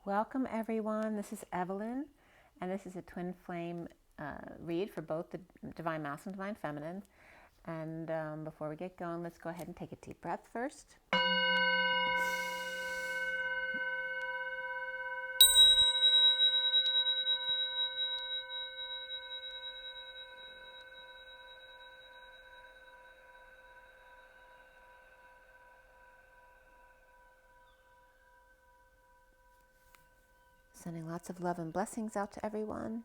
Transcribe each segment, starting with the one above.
Welcome everyone, this is Evelyn, and this is a twin flame read for both the Divine Masculine and Divine Feminine. And before we get going, let's go ahead and take a deep breath first. Sending lots of love and blessings out to everyone.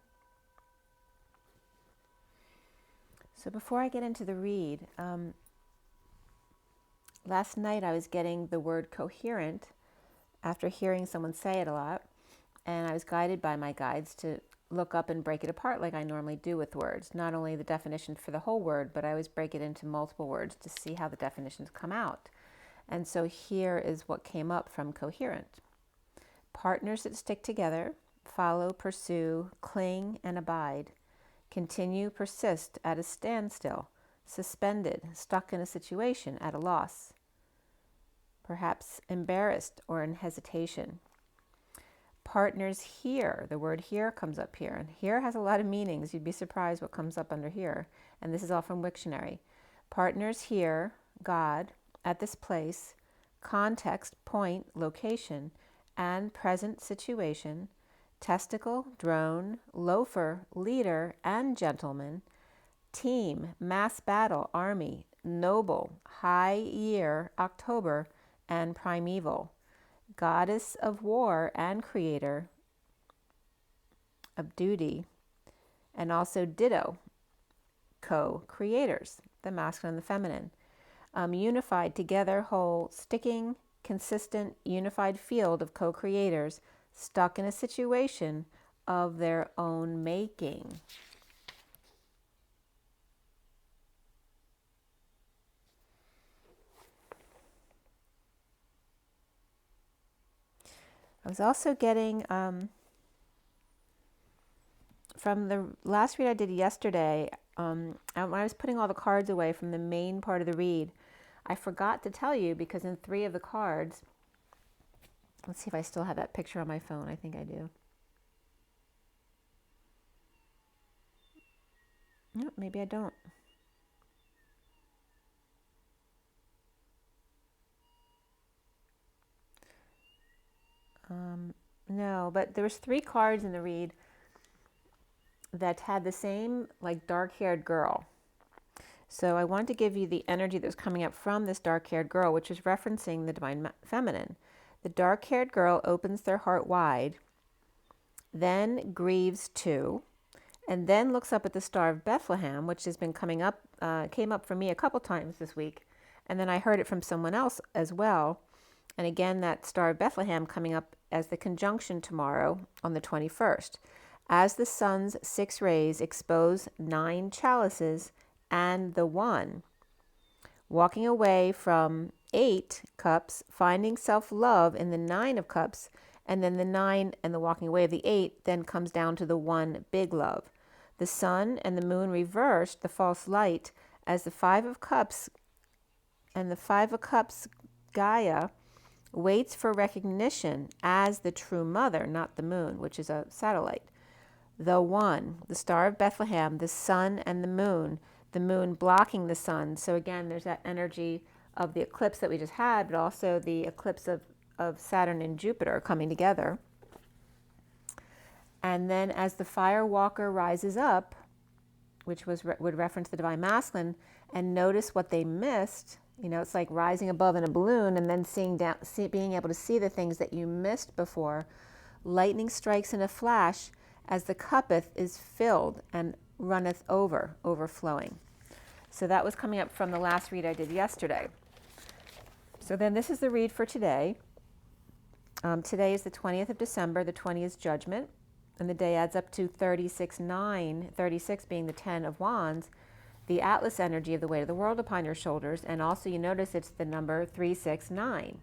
So before I get into the read, last night I was getting the word coherent after hearing someone say it a lot, and I was guided by my guides to look up and break it apart like I normally do with words. Not only the definition for the whole word, but I always break it into multiple words to see how the definitions come out. And so here is what came up from coherent. Partners that stick together, follow, pursue, cling, and abide. Continue, persist at a standstill, suspended, stuck in a situation, at a loss. Perhaps embarrassed or in hesitation. Partners here, the word here comes up here, and here has a lot of meanings. You'd be surprised what comes up under here. And this is all from Wiktionary. Partners here, God, at this place, context, point, location, and present situation, testicle, drone, loafer, leader, and gentleman, team, mass battle, army, noble, high year, October, and primeval, goddess of war and creator of duty, and also ditto, co-creators, the masculine and the feminine, unified together, whole, sticking, consistent, unified field of co-creators stuck in a situation of their own making. I was also getting, from the last read I did yesterday, when I was putting all the cards away from the main part of the read, I forgot to tell you because in 3 of the cards, let's see if I still have that picture on my phone. I think I do. No, maybe I don't. No, but there was 3 cards in the read that had the same like dark-haired girl. So I wanted to give you the energy that was coming up from this dark-haired girl, which is referencing the Divine Feminine. The dark-haired girl opens their heart wide, then grieves too, and then looks up at the Star of Bethlehem, which has been coming up, came up for me a couple times this week, and then I heard it from someone else as well. And again, that Star of Bethlehem coming up as the conjunction tomorrow on the 21st. As the sun's 6 rays expose 9 chalices and the 1, walking away from 8 cups, finding self-love in the 9 of cups, and then the 9 and the walking away of the 8 then comes down to the 1 big love. The sun and the moon reversed, the false light, as the 5 of cups and the 5 of cups, Gaia, waits for recognition as the true mother, not the moon, which is a satellite. The 1, the Star of Bethlehem, the sun and the moon blocking the sun. So again, there's that energy of the eclipse that we just had, but also the eclipse of Saturn and Jupiter coming together. And then as the fire walker rises up, which would reference the Divine Masculine, and notice what they missed, you know, it's like rising above in a balloon and then being able to see the things that you missed before. Lightning strikes in a flash as the cuppeth is filled and runneth over, overflowing. So that was coming up from the last read I did yesterday. So then this is the read for today. Today is the 20th of December. The 20 is judgment, and the day adds up to 36/9, 36 being the 10 of wands, the atlas energy of the weight of the world upon your shoulders. And also you notice it's the number 369,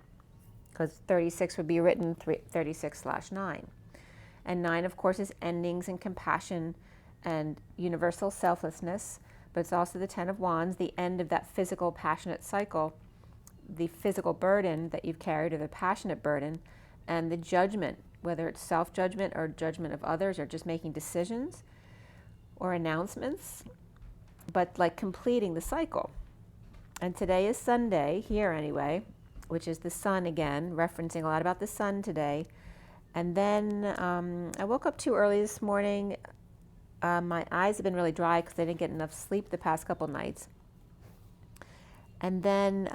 because 36 would be written 36/9. And 9, of course, is endings and compassion and universal selflessness. But it's also the 10 of wands, the end of that physical passionate cycle, the physical burden that you've carried, or the passionate burden, and the judgment whether it's self-judgment or judgment of others, or just making decisions or announcements, but like completing the cycle. And today is Sunday, here anyway, which is the sun again, referencing a lot about the sun today. And then I woke up too early this morning. My eyes have been really dry because I didn't get enough sleep the past couple nights. And then,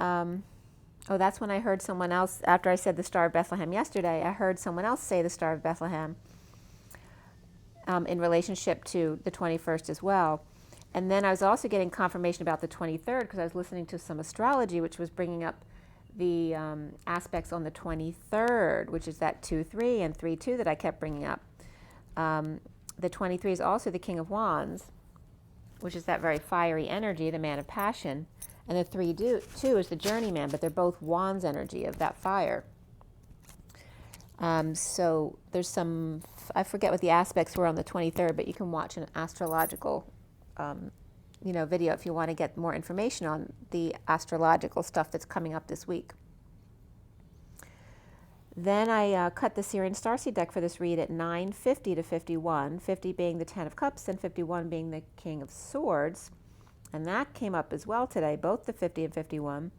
that's when I heard someone else, after I said the Star of Bethlehem yesterday, I heard someone else say the Star of Bethlehem in relationship to the 21st as well. And then I was also getting confirmation about the 23rd because I was listening to some astrology, which was bringing up the aspects on the 23rd, which is that 2-3 and 3-2 that I kept bringing up. The 23 is also the King of Wands, which is that very fiery energy, the man of passion. And the 3-2 is the journeyman, but they're both wands energy of that fire. So there's some, I forget what the aspects were on the 23rd, but you can watch an astrological video if you want to get more information on the astrological stuff that's coming up this week. Then I cut the SIRIAN Starseed deck for this read at 9:50 to 51, 50 being the 10 of Cups and 51 being the King of Swords. And that came up as well today, both the 50 and 51.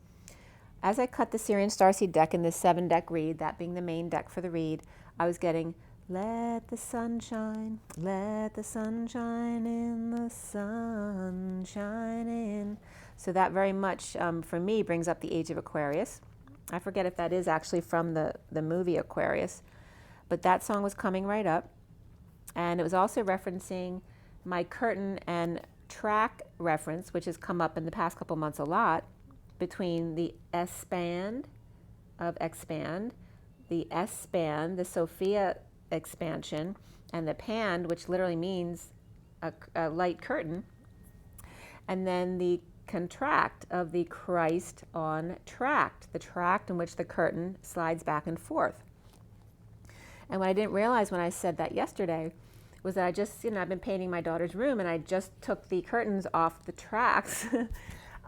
As I cut the SIRIAN Starseed deck in this 7-deck read, that being the main deck for the read, I was getting, let the sun shine in, the sun shine in. So that very much, for me, brings up the age of Aquarius. I forget if that is actually from the movie Aquarius, but that song was coming right up. And it was also referencing my curtain and track reference, which has come up in the past couple months a lot, between the S-band of expand, the S-band, the Sophia expansion, and the pand, which literally means a light curtain, and then the contract of the Christ on tract, the tract in which the curtain slides back and forth. And what I didn't realize when I said that yesterday was that I just, I've been painting my daughter's room, and I just took the curtains off the tracks,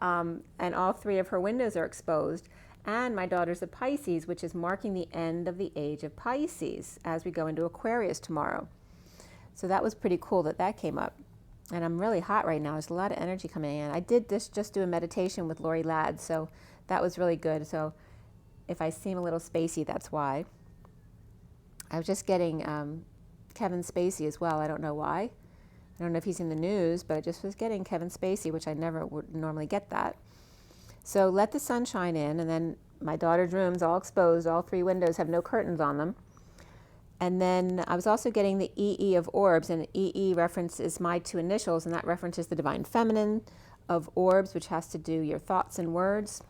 and all 3 of her windows are exposed. And my daughter's a Pisces, which is marking the end of the age of Pisces as we go into Aquarius tomorrow. So that was pretty cool that came up. And I'm really hot right now. There's a lot of energy coming in. I did just do a meditation with Lori Ladd, so that was really good. So if I seem a little spacey, that's why. I was just getting Kevin Spacey as well. I don't know why. I don't know if he's in the news, but I just was getting Kevin Spacey, which I never would normally get that. So let the sun shine in, and then my daughter's room's all exposed. All 3 windows have no curtains on them. And then I was also getting the EE of orbs, and EE references my 2 initials, and that references the divine feminine of orbs, which has to do your thoughts and words.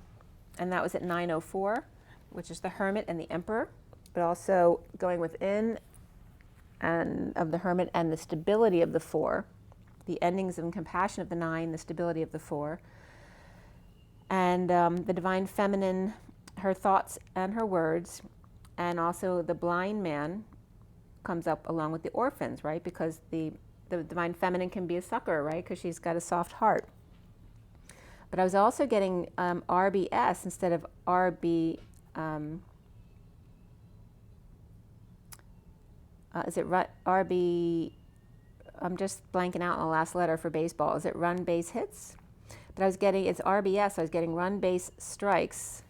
And that was at 9:04, which is the Hermit and the Emperor, but also going within and of the Hermit and the stability of the 4, the endings and compassion of the 9, the stability of the 4. And the divine feminine, her thoughts and her words, and also the blind man comes up along with the orphans, right? Because the divine feminine can be a sucker, right? Because she's got a soft heart. But I was also getting RBS instead of RB. Is it RB? I'm just blanking out on the last letter for baseball. Is it run, base, hits? But I was getting, it's RBS, so I was getting run, base, strikes.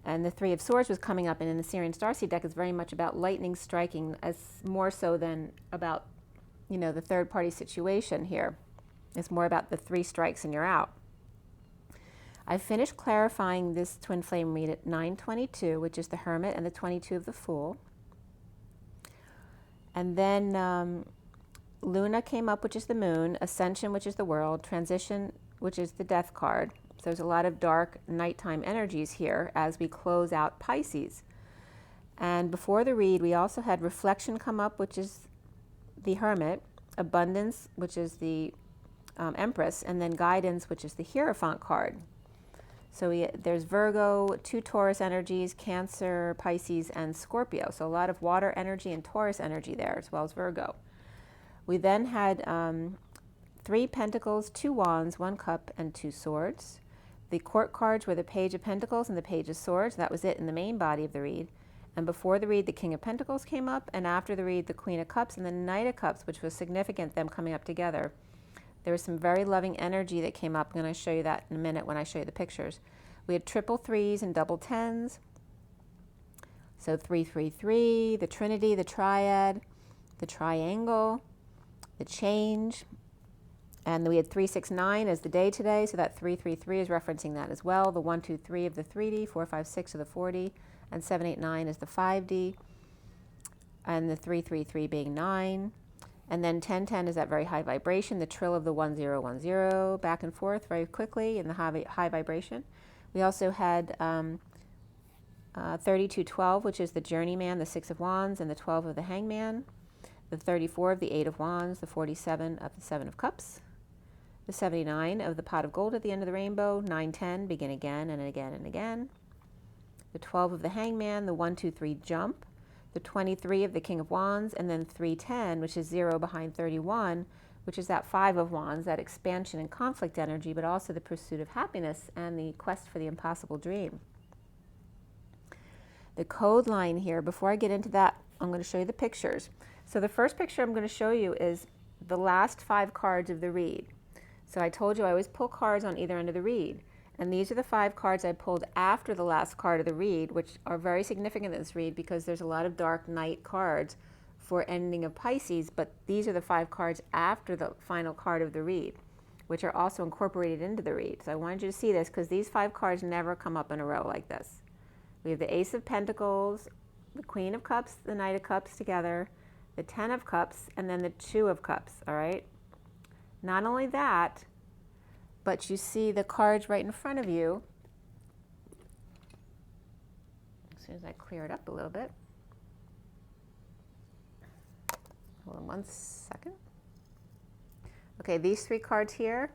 And the 3 of Swords was coming up, and in the SIRIAN Starseed deck, it's very much about lightning striking, as more so than about, the third-party situation here. It's more about the 3 strikes and you're out. I finished clarifying this twin flame read at 9:22, which is the Hermit, and the 22 of the Fool. And then Luna came up, which is the Moon, Ascension, which is the World, Transition, which is the Death card. So there's a lot of dark nighttime energies here as we close out Pisces. And before the read, we also had Reflection come up, which is the Hermit, Abundance, which is the Empress, and then Guidance, which is the Hierophant card. So there's Virgo, 2 Taurus energies, Cancer, Pisces, and Scorpio. So a lot of water energy and Taurus energy there, as well as Virgo. We then had 3 Pentacles, 2 Wands, 1 Cup, and 2 Swords. The Court cards were the Page of Pentacles and the Page of Swords. That was it in the main body of the read. And before the read, the King of Pentacles came up, and after the read, the Queen of Cups and the Knight of Cups, which was significant, them coming up together. There was some very loving energy that came up. I'm going to show you that in a minute when I show you the pictures. We had triple threes and double tens. So 333, the Trinity, the Triad, the Triangle, the Change. And we had 369 as the day today, so that 333 is referencing that as well. The 123 of the 3D, 456 of the 4D, and 789 is the 5D, and the 333 being 9. And then 1010 is that very high vibration, the trill of the 1010, back and forth very quickly in the high vibration. We also had 3212, which is the Journeyman, the 6 of Wands, and the 12 of the Hangman. The 34 of the 8 of Wands, the 47 of the 7 of Cups. The 79 of the Pot of Gold at the end of the rainbow, 910, begin again and again and again. The 12 of the Hangman, the 123 jump, the 23 of the King of Wands, and then 310, which is 0 behind 31, which is that 5 of Wands, that expansion and conflict energy, but also the pursuit of happiness and the quest for the impossible dream. The code line here, before I get into that, I'm going to show you the pictures. So the first picture I'm going to show you is the last 5 cards of the read. So I told you I always pull cards on either end of the read. And these are the 5 cards I pulled after the last card of the read, which are very significant in this read because there's a lot of dark night cards for ending of Pisces, but these are the 5 cards after the final card of the read, which are also incorporated into the read. So I wanted you to see this because these 5 cards never come up in a row like this. We have the Ace of Pentacles, the Queen of Cups, the Knight of Cups together, the 10 of Cups, and then the 2 of Cups, all right? Not only that, but you see the cards right in front of you. As soon as I clear it up a little bit. Hold on one second. Okay, these 3 cards here,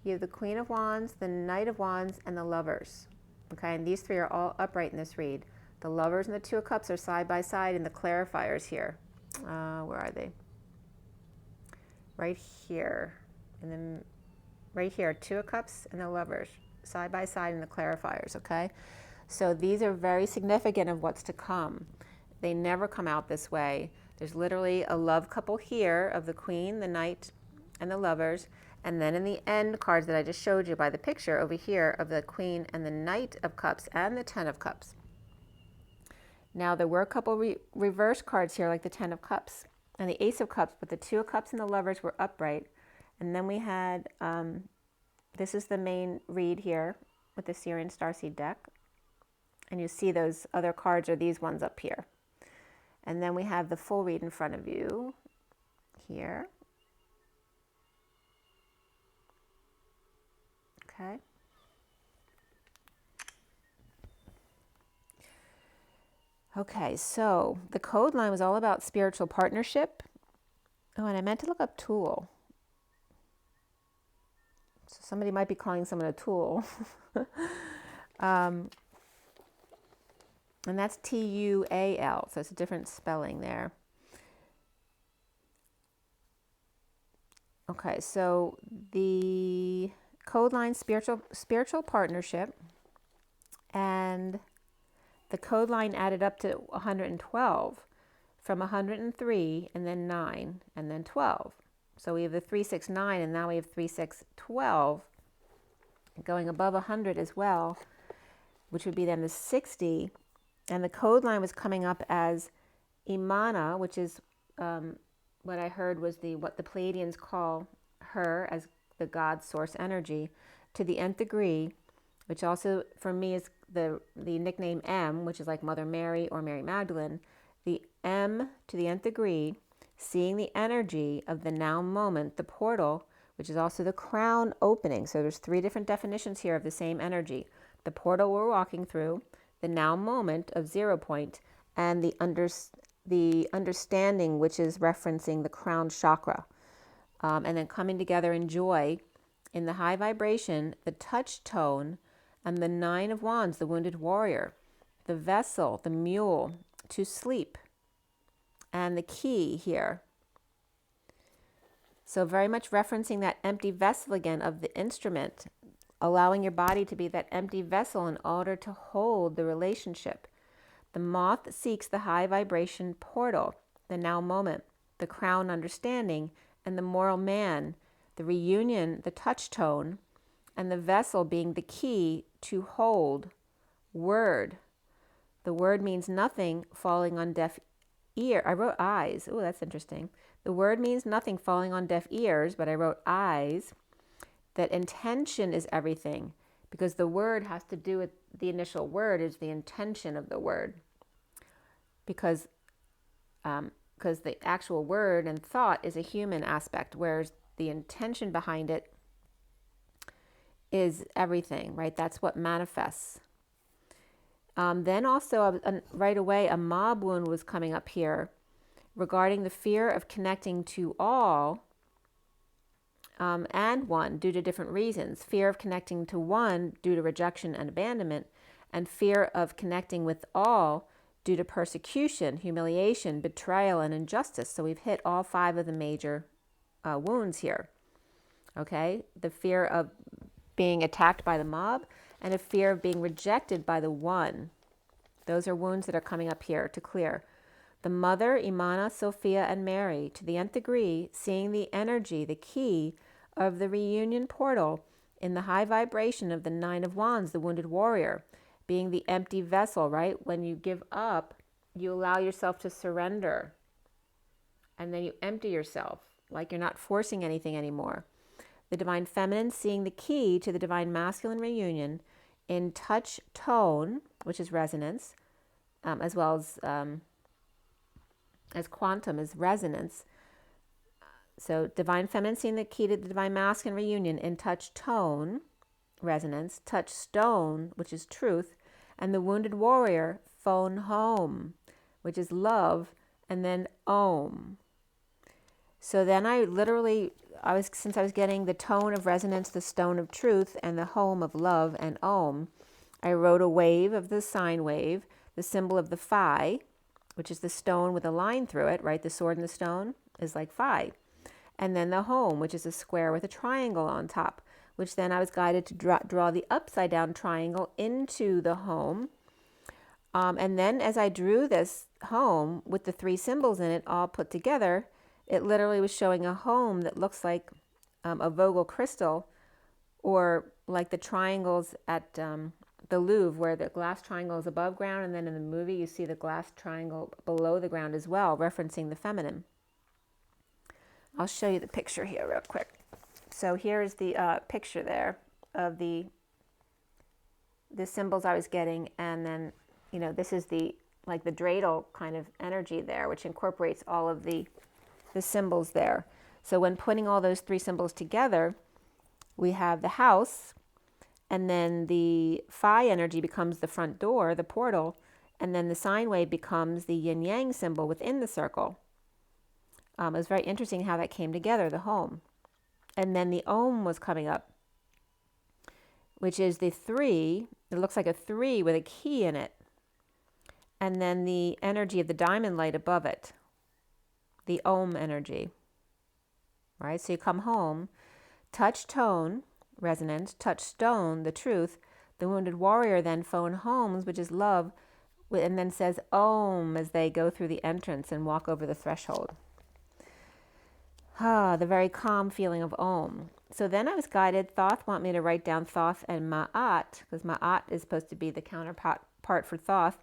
you have the Queen of Wands, the Knight of Wands, and the Lovers. Okay, and these 3 are all upright in this read. The Lovers and the 2 of Cups are side by side, and the clarifiers here. Where are they? Right here. And then right here, 2 of Cups and the Lovers, side by side in the clarifiers, okay? So these are very significant of what's to come. They never come out this way. There's literally a love couple here of the Queen, the Knight, and the Lovers. And then in the end cards that I just showed you by the picture over here of the Queen and the Knight of Cups and the 10 of Cups. Now there were a couple reverse cards here like the 10 of Cups and the Ace of Cups, but the 2 of Cups and the Lovers were upright. And then we had, this is the main read here with the SIRIAN Starseed deck. And you see those other cards are these ones up here. And then we have the full read in front of you here. Okay. Okay, so the code line was all about spiritual partnership. Oh, and I meant to look up tool. So somebody might be calling someone a tool. And that's T-U-A-L, so it's a different spelling there. Okay, so the code line spiritual partnership, and the code line added up to 112 from 103 and then 9 and then 12. So we have the 369 and now we have 3612 going above 100 as well, which would be then the 60. And the code line was coming up as Imana, which is what I heard was what the Pleiadians call her as the God source energy to the nth degree, which also for me is the nickname M, which is like Mother Mary or Mary Magdalene. The M to the nth degree, seeing the energy of the now moment, the portal, which is also the crown opening. So there's 3 different definitions here of the same energy. The portal we're walking through, the now moment of 0 point, and the understanding, which is referencing the crown chakra. And then coming together in joy in the high vibration, the touch tone, and the 9 of Wands, the wounded warrior, the vessel, the mule, to sleep, and the key here. So very much referencing that empty vessel again of the instrument, allowing your body to be that empty vessel in order to hold the relationship. The moth seeks the high vibration portal, the now moment, the crown understanding, and the moral man, the reunion, the touch tone, and the vessel being the key to hold word. The word means nothing falling on deaf ear. I wrote eyes. Oh, that's interesting. The word means nothing falling on deaf ears, but I wrote eyes. That intention is everything, because the word has to do with the initial word is the intention of the word. Because the actual word and thought is a human aspect, whereas the intention behind it is everything, right? That's what manifests. Then also, right away, a mob wound was coming up here regarding the fear of connecting to all and one due to different reasons. Fear of connecting to one due to rejection and abandonment, and fear of connecting with all due to persecution, humiliation, betrayal, and injustice. So we've hit all 5 of the major wounds here. Okay? The fear of being attacked by the mob, and a fear of being rejected by the one. Those are wounds that are coming up here to clear. The mother, Imana, Sophia, and Mary, to the nth degree, seeing the energy, the key of the reunion portal in the high vibration of the 9 of Wands, the wounded warrior, being the empty vessel, right? When you give up, you allow yourself to surrender. And then you empty yourself, like you're not forcing anything anymore. The divine feminine seeing the key to the divine masculine reunion in touch tone, which is resonance, as well as quantum is resonance. So divine feminine seeing the key to the divine masculine reunion in touch tone, resonance, touch stone, which is truth, and the wounded warrior phone home, which is love, and then Om. So then since I was getting the tone of resonance, the stone of truth, and the home of love and Om, I wrote a wave of the sine wave, the symbol of the Phi, which is the stone with a line through it, right? The sword and the stone is like Phi. And then the home, which is a square with a triangle on top, which then I was guided to draw the upside down triangle into the home. And then as I drew this home with the 3 symbols in it all put together, it literally was showing a home that looks like a Vogel crystal, or like the triangles at the Louvre, where the glass triangle is above ground, and then in the movie you see the glass triangle below the ground as well, referencing the feminine. I'll show you the picture here real quick. So here is the picture there of the symbols I was getting, and then, this is the dreidel kind of energy there, which incorporates all of the symbols there. So when putting all those 3 symbols together, we have the house, and then the Phi energy becomes the front door, the portal, and then the sine wave becomes the yin-yang symbol within the circle. It was very interesting how that came together, the home. And then the Om was coming up, which is the 3. It looks like a 3 with a key in it. And then the energy of the diamond light above it, the Om energy. Right? So you come home, touch tone, resonance, touch stone, the truth. The wounded warrior then phone homes, which is love, and then says Om as they go through the entrance and walk over the threshold. The very calm feeling of Om. So then I was guided. Thoth want me to write down Thoth and Ma'at, because Ma'at is supposed to be the counterpart for Thoth.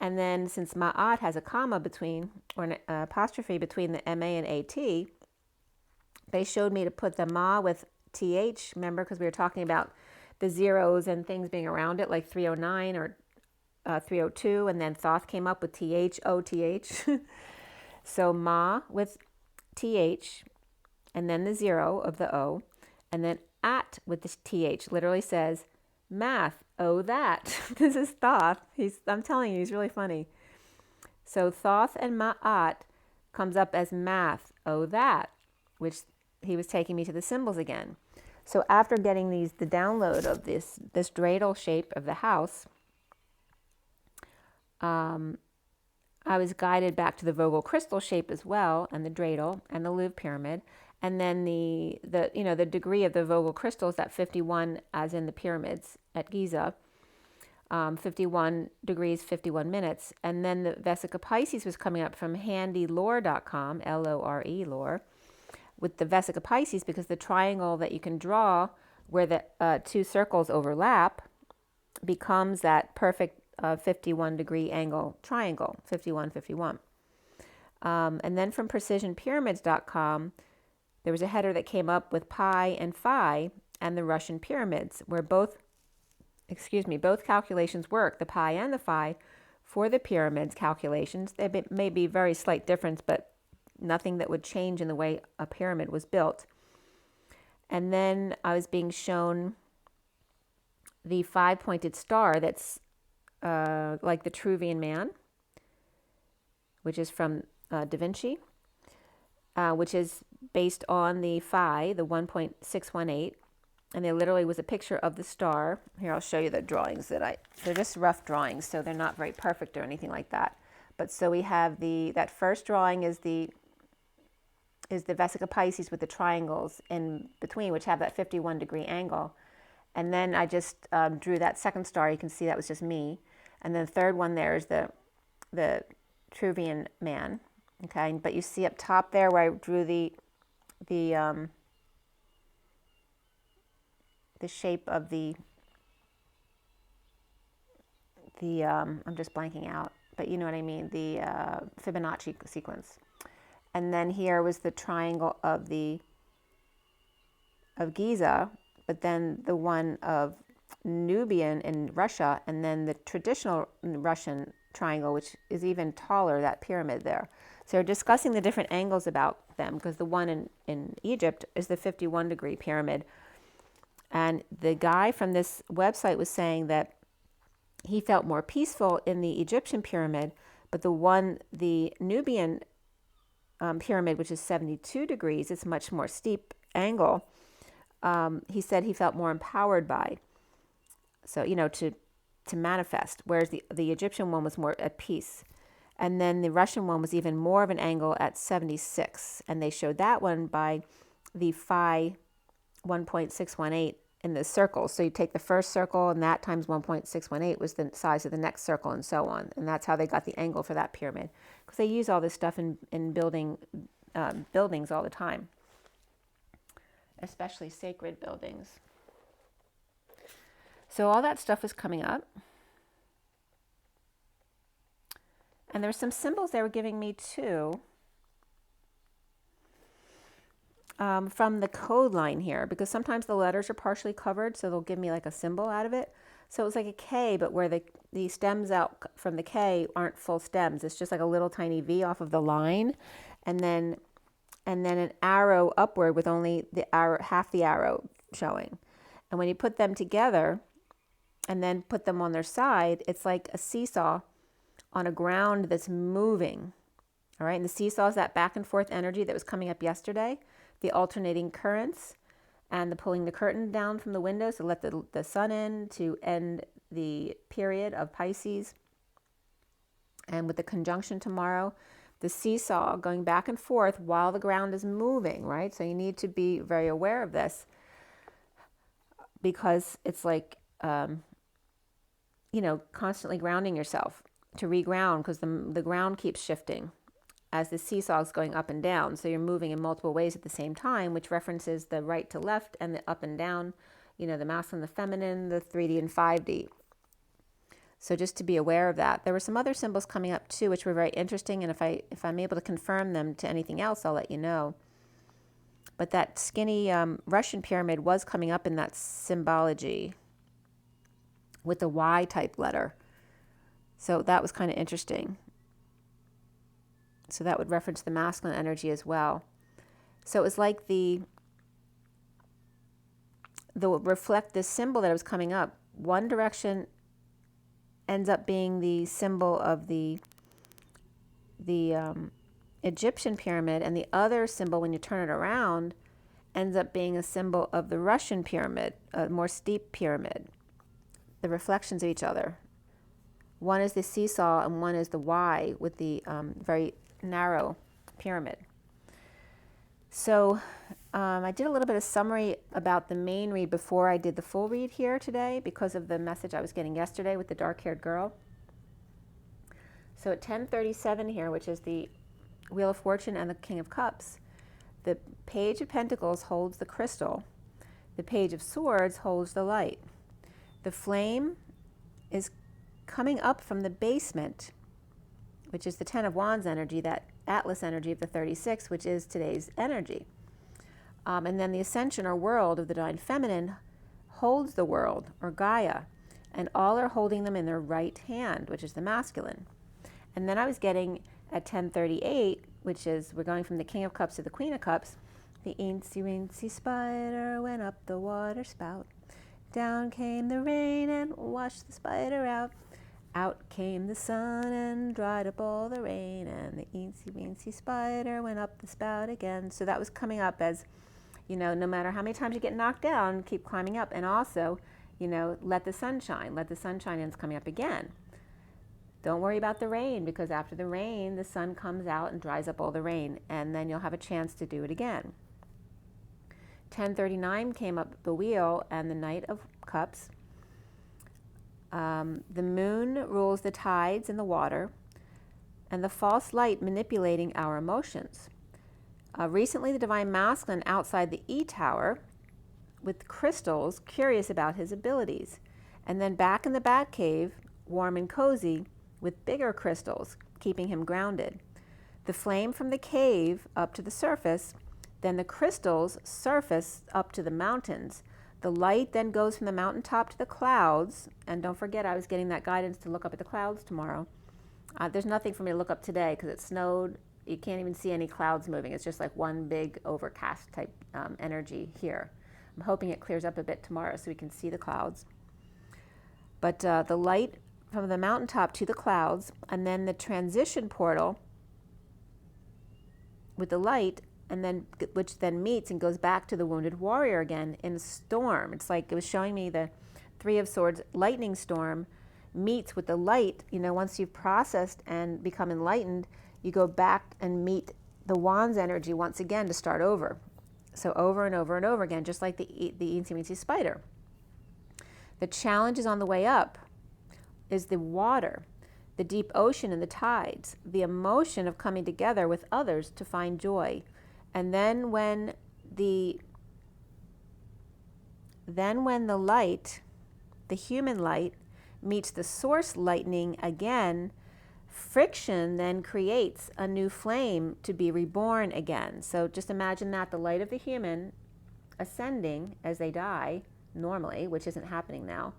And then since Ma'at has a comma between, or an apostrophe between the MA and AT, they showed me to put the Ma with TH, remember, because we were talking about the zeros and things being around it, like 309 or 302, and then Thoth came up with TH, O-T-H. So Ma with TH, and then the 0 of the O, and then at with the TH literally says math, oh that. This is Thoth. I'm telling you, he's really funny. So Thoth and Ma'at comes up as math, oh that, which he was taking me to the symbols again. So after getting the download of this dreidel shape of the house, I was guided back to the Vogel crystal shape as well, and the dreidel and the Louvre pyramid, and then the degree of the Vogel crystals at 51, as in the pyramids at Giza. 51 degrees, 51 minutes. And then the Vesica Pisces was coming up from handylore.com, L-O-R-E, lore, with the Vesica Pisces, because the triangle that you can draw where the two circles overlap becomes that perfect 51 degree angle triangle, 51, 51. And then from precisionpyramids.com, there was a header that came up with pi and phi and the Russian pyramids, where both calculations work, the pi and the phi, for the pyramids calculations. There may be very slight difference, but nothing that would change in the way a pyramid was built. And then I was being shown the 5-pointed star that's like the Vitruvian Man, which is from Da Vinci, which is based on the phi, the 1.618. And there literally was a picture of the star. Here, I'll show you the drawings they're just rough drawings, so they're not very perfect or anything like that. But so we have that first drawing is the Vesica Pisces with the triangles in between, which have that 51 degree angle. And then I just drew that second star. You can see that was just me. And then the third one there is the Vitruvian Man. Okay, but you see up top there where I drew the shape of the I'm just blanking out, but you know what I mean, the Fibonacci sequence. And then here was the triangle of Giza, but then the one of Nubian in Russia, and then the traditional Russian triangle, which is even taller, that pyramid there. So we're discussing the different angles about them, because the one in Egypt is the 51 degree pyramid. And the guy from this website was saying that he felt more peaceful in the Egyptian pyramid, but the Nubian pyramid, which is 72 degrees, it's a much more steep angle. He said he felt more empowered by, so, to manifest, whereas the Egyptian one was more at peace. And then the Russian one was even more of an angle at 76. And they showed that one by the phi 1.618 in the circles. So you take the first circle, and that times 1.618 was the size of the next circle, and so on. And that's how they got the angle for that pyramid, because they use all this stuff in buildings all the time, especially sacred buildings. So all that stuff was coming up. And there were some symbols they were giving me too, from the code line here, because sometimes the letters are partially covered, so they'll give me like a symbol out of it. So it was like a K, but where the stems out from the K aren't full stems. It's just like a little tiny V off of the line, and then an arrow upward with only the arrow, half the arrow showing. And when you put them together and then put them on their side, it's like a seesaw on a ground that's moving. All right, and the seesaw is that back and forth energy that was coming up yesterday, the alternating currents, and the pulling the curtain down from the window to let the sun in to end the period of Pisces. And with the conjunction tomorrow, the seesaw going back and forth while the ground is moving, right? So you need to be very aware of this, because it's like, constantly grounding yourself to reground, because the ground keeps shifting as the seesaw is going up and down. So you're moving in multiple ways at the same time, which references the right to left and the up and down, the masculine, the feminine, the 3D and 5D. So just to be aware of that. There were some other symbols coming up too, which were very interesting. And if I'm able to confirm them to anything else, I'll let you know. But that skinny Russian pyramid was coming up in that symbology with the Y type letter. So that was kind of interesting. So that would reference the masculine energy as well. So it was like the symbol that was coming up. One direction ends up being the symbol of the Egyptian pyramid, and the other symbol, when you turn it around, ends up being a symbol of the Russian pyramid, a more steep pyramid. The reflections of each other. One is the seesaw and one is the Y with the very narrow pyramid. So I did a little bit of summary about the main read before I did the full read here today because of the message I was getting yesterday with the dark-haired girl. So at 10:37 here, which is the Wheel of Fortune and the King of Cups, the Page of Pentacles holds the crystal. The Page of Swords holds the light. The flame is coming up from the basement, which is the 10 of Wands energy, that Atlas energy of the 36, which is today's energy. And then the Ascension or world of the Divine Feminine holds the world, or Gaia, and all are holding them in their right hand, which is the masculine. And then I was getting at 10:38, which is, we're going from the King of Cups to the Queen of Cups, the eensy weensy spider went up the water spout. Down came the rain and washed the spider out. Out came the sun and dried up all the rain, and the eensy weensy spider went up the spout again. So that was coming up as, you know, no matter how many times you get knocked down, keep climbing up. And also, you know, let the sun shine. Let the sun shine, and it's coming up again. Don't worry about the rain, because after the rain, the sun comes out and dries up all the rain, and then you'll have a chance to do it again. 10:39 came up the wheel and the Knight of Cups. The moon rules the tides and the water, and the false light manipulating our emotions. Recently, the Divine Masculine outside the E-Tower with crystals, curious about his abilities. And then back in the Batcave, warm and cozy, with bigger crystals, keeping him grounded. The flame from the cave up to the surface, then the crystals surface up to the mountains. The light then goes from the mountaintop to the clouds. And don't forget, I was getting that guidance to look up at the clouds tomorrow. There's nothing for me to look up today because it snowed. You can't even see any clouds moving. It's just like one big overcast type energy here. I'm hoping it clears up a bit tomorrow so we can see the clouds. But the light from the mountaintop to the clouds, and then the transition portal with the light, and then which then meets and goes back to the wounded warrior again in a storm. It's like it was showing me the Three of Swords lightning storm meets with the light. You know, once you've processed and become enlightened, you go back and meet the Wands energy once again to start over. So over and over and over again, just like the eensy weensy spider. The challenge is on the way up is the water, the deep ocean and the tides, the emotion of coming together with others to find joy. And then when the light, the human light, meets the source lightning again, friction then creates a new flame to be reborn again. So just imagine that, the light of the human ascending as they die normally, which isn't happening now.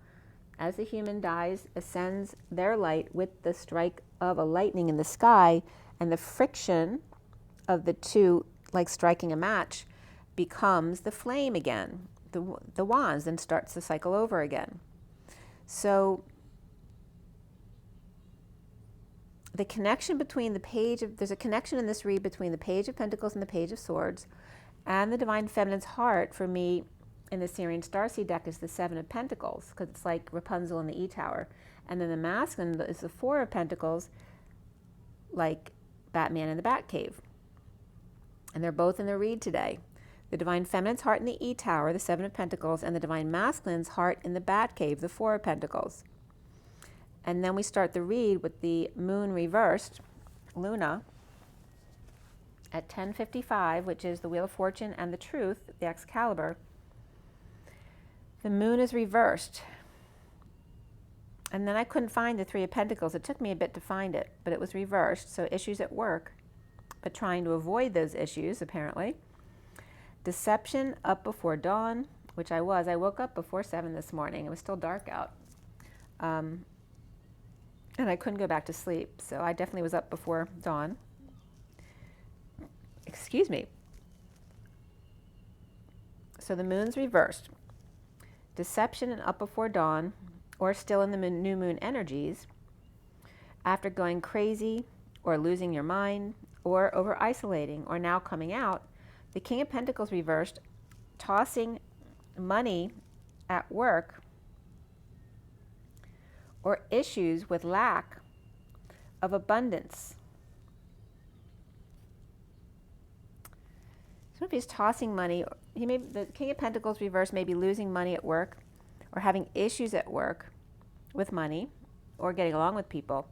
As the human dies, ascends their light with the strike of a lightning in the sky, and the friction of the two, like striking a match, becomes the flame again, the wands, and starts the cycle over again. So the connection between the Page of, there's a connection in this read between the Page of Pentacles and the Page of Swords, and the Divine Feminine's heart for me in the SIRIAN Starseed deck is the Seven of Pentacles, because it's like Rapunzel in the E-Tower. And then the masculine is the Four of Pentacles, like Batman in the Batcave. And they're both in the read today. The Divine Feminine's heart in the E-Tower, the Seven of Pentacles, and the Divine Masculine's heart in the Batcave, the Four of Pentacles. And then we start the read with the moon reversed, Luna, at 10:55, which is the Wheel of Fortune and the Truth, the Excalibur. The moon is reversed. And then I couldn't find the Three of Pentacles. It took me a bit to find it, but it was reversed. So issues at work, but trying to avoid those issues, apparently. Deception up before dawn, which I was. I woke up before 7 this morning. It was still dark out. And I couldn't go back to sleep. So I definitely was up before dawn. Excuse me. So the moon's reversed. Deception and up before dawn, or still in the new moon energies, after going crazy or losing your mind or over isolating or now coming out, the King of Pentacles reversed, tossing money at work or issues with lack of abundance. So if he's tossing money, the King of Pentacles reversed may be losing money at work or having issues at work with money or getting along with people,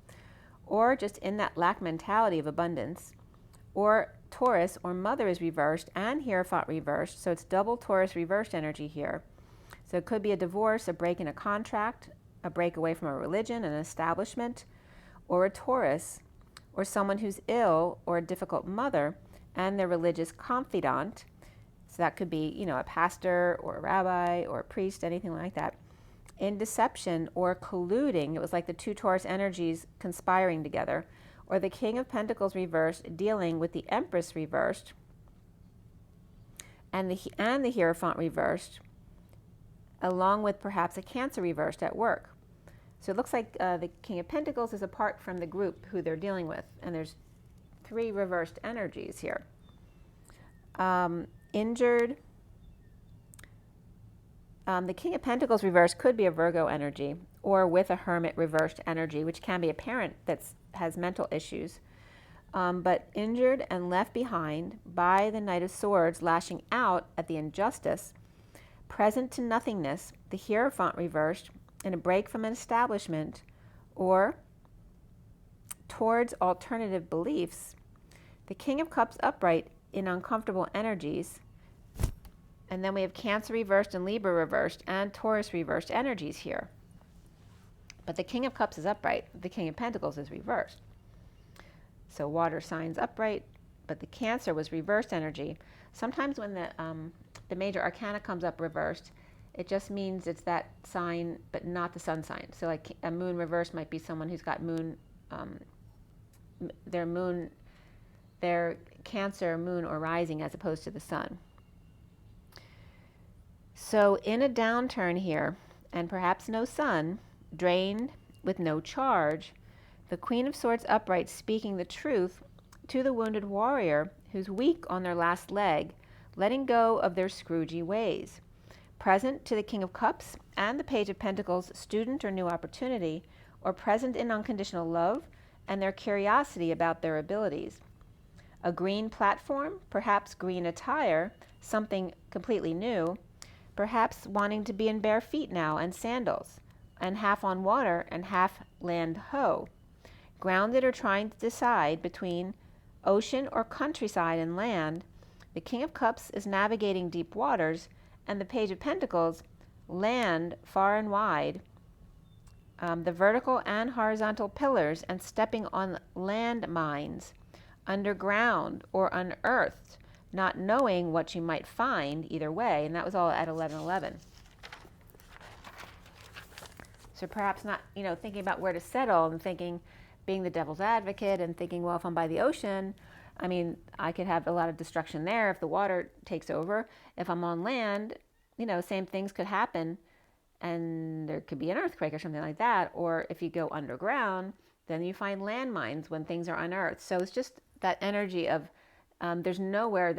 or just in that lack mentality of abundance. Or Taurus or Mother is reversed and Hierophant reversed, so it's double Taurus reversed energy here. So it could be a divorce, a break in a contract, a break away from a religion, an establishment, or a Taurus, or someone who's ill or a difficult mother and their religious confidant. So that could be, a pastor or a rabbi or a priest, anything like that, in deception or colluding. It was like the two Taurus energies conspiring together. Or the King of Pentacles reversed, dealing with the Empress reversed, and the Hierophant reversed, along with perhaps a Cancer reversed at work. So it looks like the King of Pentacles is apart from the group who they're dealing with, and there's 3 reversed energies here. Injured. The King of Pentacles reversed could be a Virgo energy, or with a Hermit reversed energy, which can be a parent that has mental issues, but injured and left behind by the Knight of Swords, lashing out at the injustice, present to nothingness, the Hierophant reversed, in a break from an establishment, or towards alternative beliefs, the King of Cups upright in uncomfortable energies, and then we have Cancer reversed and Libra reversed and Taurus reversed energies here. But the King of Cups is upright, the King of Pentacles is reversed. So water signs upright, but the Cancer was reversed energy. Sometimes when the major arcana comes up reversed, it just means it's that sign, but not the sun sign. So like a moon reversed might be someone who's got their Cancer, moon, or rising as opposed to the sun. So in a downturn here, and perhaps no sun, drained with no charge, the Queen of Swords upright speaking the truth to the wounded warrior who's weak on their last leg, letting go of their Scroogey ways. Present to the King of Cups and the Page of Pentacles, student or new opportunity, or present in unconditional love and their curiosity about their abilities. A green platform, perhaps green attire, something completely new, perhaps wanting to be in bare feet now and sandals, and half on water and half land ho. Grounded or trying to decide between ocean or countryside and land, the King of Cups is navigating deep waters, and the Page of Pentacles, land far and wide, the vertical and horizontal pillars, and stepping on land mines, underground or unearthed, not knowing what you might find either way, and that was all at 11:11. So perhaps not, thinking about where to settle and thinking, being the devil's advocate and thinking, well, if I'm by the ocean, I could have a lot of destruction there if the water takes over. If I'm on land, same things could happen and there could be an earthquake or something like that. Or if you go underground, then you find landmines when things are unearthed. So it's just that energy of there's nowhere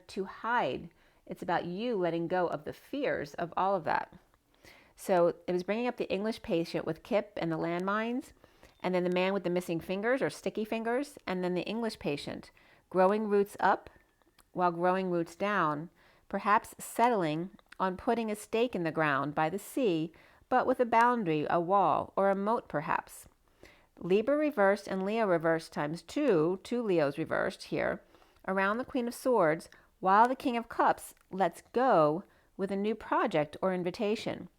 to hide. It's about you letting go of the fears of all of that. So it was bringing up the English patient with Kip and the landmines, and then the man with the missing fingers or sticky fingers, and then the English patient, growing roots up while growing roots down, perhaps settling on putting a stake in the ground by the sea, but with a boundary, a wall, or a moat perhaps. Libra reversed and Leo reversed times 2, 2 Leos reversed here, around the Queen of Swords, while the King of Cups lets go with a new project or invitation.